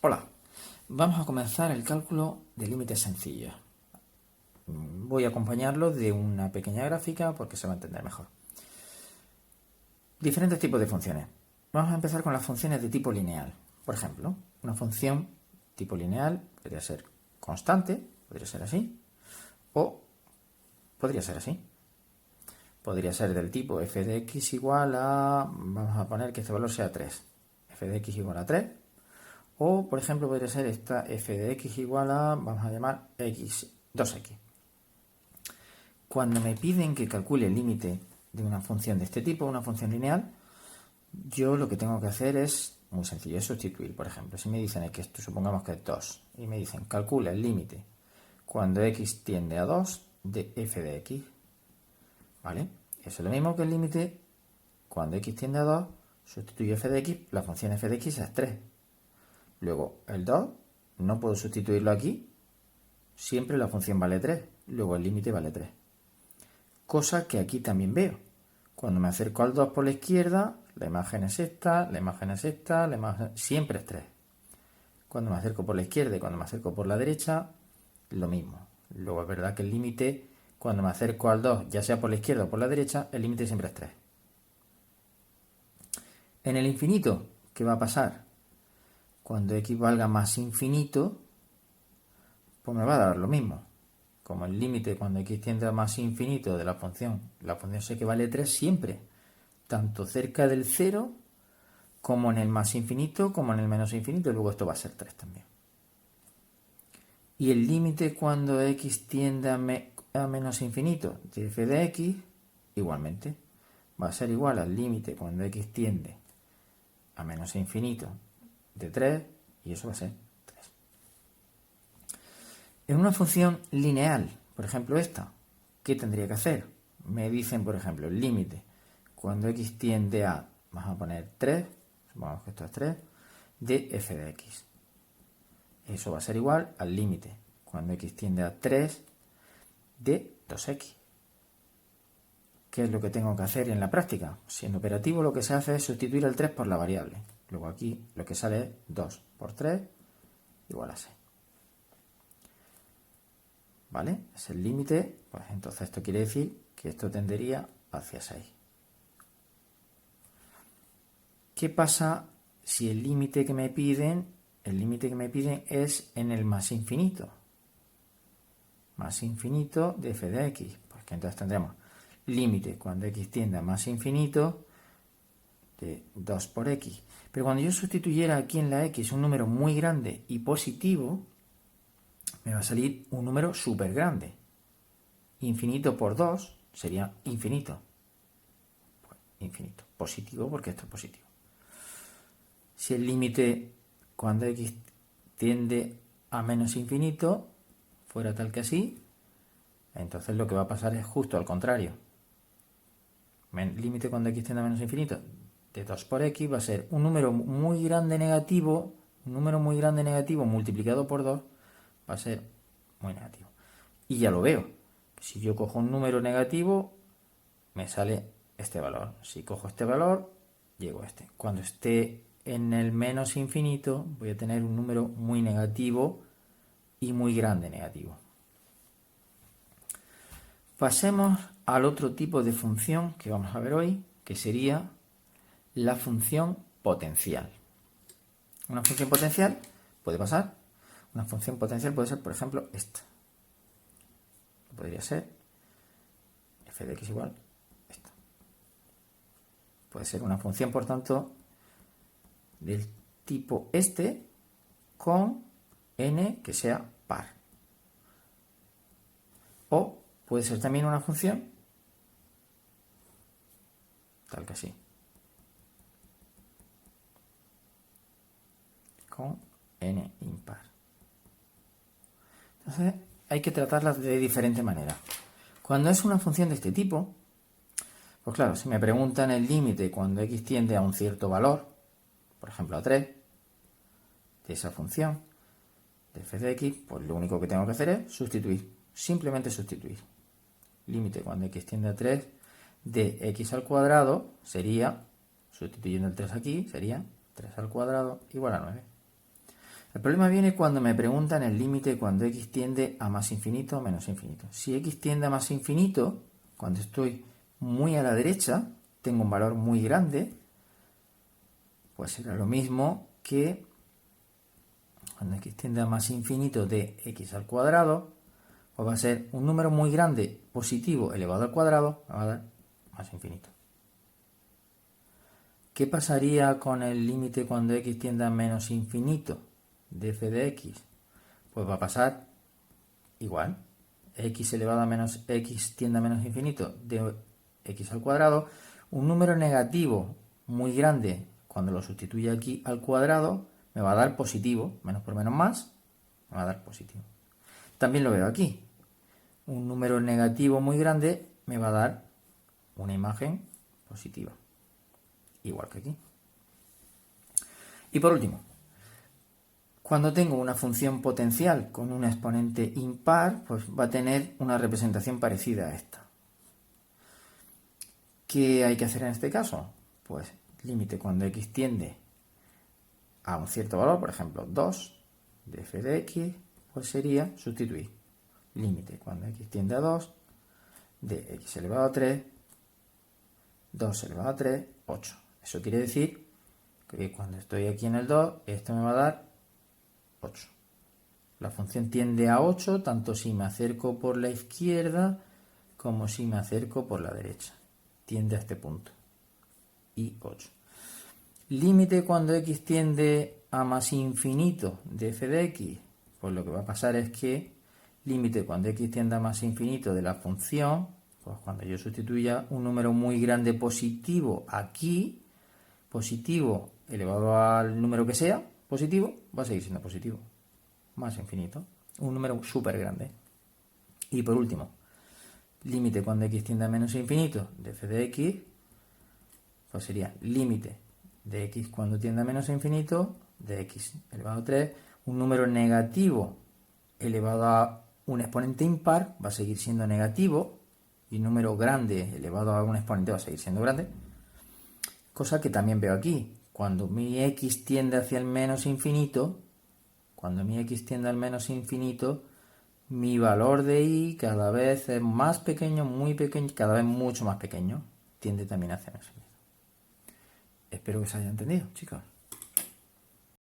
Hola, vamos a comenzar el cálculo de límites sencillos. Voy a acompañarlo de una pequeña gráfica porque se va a entender mejor. Diferentes tipos de funciones. Vamos a empezar con las funciones de tipo lineal. Por ejemplo, una función tipo lineal podría ser constante, podría ser así, o podría ser así. Podría ser del tipo f de x igual a, vamos a poner que este valor sea 3, f de x igual a 3, o por ejemplo podría ser esta f de x igual a, vamos a llamar x, 2x. Cuando me piden que calcule el límite de una función de este tipo, una función lineal, yo lo que tengo que hacer es muy sencillo, es sustituir. Por ejemplo, si me dicen que esto supongamos que es 2 y me dicen calcula el límite cuando x tiende a 2 de f de x, ¿vale? Eso es lo mismo que el límite cuando x tiende a 2, sustituyo f de x, la función f de x es 3. Luego el 2 no puedo sustituirlo aquí, siempre la función vale 3, luego el límite vale 3. Cosa que aquí también veo. Cuando me acerco al 2 por la izquierda, la imagen es esta, la imagen es esta, la imagen siempre es 3. Cuando me acerco por la izquierda y cuando me acerco por la derecha, lo mismo. Luego es verdad que el límite, cuando me acerco al 2, ya sea por la izquierda o por la derecha, el límite siempre es 3. En el infinito, ¿qué va a pasar? Cuando x valga más infinito, pues me va a dar lo mismo. Como el límite cuando x tiende a más infinito de la función sé que vale 3 siempre, tanto cerca del 0 como en el más infinito como en el menos infinito, y luego esto va a ser 3 también. Y el límite cuando x tiende a menos infinito de f de x, igualmente, va a ser igual al límite cuando x tiende a menos infinito de 3, y eso va a ser 3. En una función lineal, por ejemplo esta, ¿qué tendría que hacer? Me dicen, por ejemplo, el límite cuando x tiende a, vamos a poner 3, supongamos que esto es 3, de f de x. Eso va a ser igual al límite cuando x tiende a 3 de 2x. ¿Qué es lo que tengo que hacer en la práctica? Siendo operativo, lo que se hace es sustituir el 3 por la variable. Luego aquí lo que sale es 2 por 3 igual a 6. ¿Vale? Es el límite, pues entonces esto quiere decir que esto tendería hacia 6. ¿Qué pasa si el límite que me piden es en el más infinito? Más infinito de f de x. Pues que entonces tendremos límite cuando x tiende a más infinito de 2 por x. Pero cuando yo sustituyera aquí en la x un número muy grande y positivo, me va a salir un número súper grande. Infinito por 2 sería infinito. Pues infinito. Positivo porque esto es positivo. Si el límite cuando x tiende a menos infinito fuera tal que así, entonces lo que va a pasar es justo al contrario. Límite cuando x tiende a menos infinito de 2 por x va a ser un número muy grande negativo, multiplicado por 2 va a ser muy negativo. Y ya lo veo. Si yo cojo un número negativo, me sale este valor. Si cojo este valor, llego a este. Cuando esté en el menos infinito, voy a tener un número muy negativo y muy grande negativo. Pasemos al otro tipo de función que vamos a ver hoy, que sería la función potencial. Una función potencial puede pasar. Una función potencial puede ser, por ejemplo, esta. Podría ser f de x igual a esta. Puede ser una función, por tanto, del tipo este con n que sea par. O puede ser también una función tal que así, con n impar. Entonces hay que tratarlas de diferente manera. Cuando es una función de este tipo, pues claro, si me preguntan el límite cuando x tiende a un cierto valor, por ejemplo a 3, de esa función de f de x, pues lo único que tengo que hacer es sustituir, simplemente sustituir. Límite cuando x tiende a 3 de x al cuadrado sería, sustituyendo el 3 aquí, sería 3 al cuadrado igual a 9. El problema viene cuando me preguntan el límite cuando x tiende a más infinito o menos infinito. Si x tiende a más infinito, cuando estoy muy a la derecha, tengo un valor muy grande, pues será lo mismo que cuando x tiende a más infinito de x al cuadrado, pues va a ser un número muy grande positivo elevado al cuadrado, me va a dar más infinito. ¿Qué pasaría con el límite cuando x tiende a menos infinito de f de x? Pues va a pasar igual. X elevado a menos x tiende a menos infinito de x al cuadrado. Un número negativo muy grande, cuando lo sustituya aquí al cuadrado, me va a dar positivo. Menos por menos más, me va a dar positivo. También lo veo aquí. Un número negativo muy grande me va a dar una imagen positiva. Igual que aquí. Y por último, cuando tengo una función potencial con un exponente impar, pues va a tener una representación parecida a esta. ¿Qué hay que hacer en este caso? Pues límite cuando x tiende a un cierto valor, por ejemplo 2 de f de x, pues sería sustituir límite cuando x tiende a 2 de x elevado a 3, 2 elevado a 3, 8. Eso quiere decir que cuando estoy aquí en el 2, esto me va a dar 8. La función tiende a 8 tanto si me acerco por la izquierda como si me acerco por la derecha. Tiende a este punto. Y 8. Límite cuando x tiende a más infinito de f de x. Pues lo que va a pasar es que límite cuando x tiende a más infinito de la función, pues cuando yo sustituya un número muy grande positivo aquí, positivo elevado al número que sea, positivo, va a seguir siendo positivo. Más infinito. Un número súper grande. Y por último, límite cuando x tiende a menos infinito de f de x, pues sería límite de x cuando tiende a menos infinito de x elevado a 3, un número negativo elevado a un exponente impar va a seguir siendo negativo y un número grande elevado a un exponente va a seguir siendo grande. Cosa que también veo aquí. Cuando mi x tiende hacia el menos infinito, cuando mi x tiende al menos infinito, mi valor de y cada vez es más pequeño, muy pequeño, cada vez mucho más pequeño. Tiende también hacia menos infinito. Espero que se haya entendido, chicos.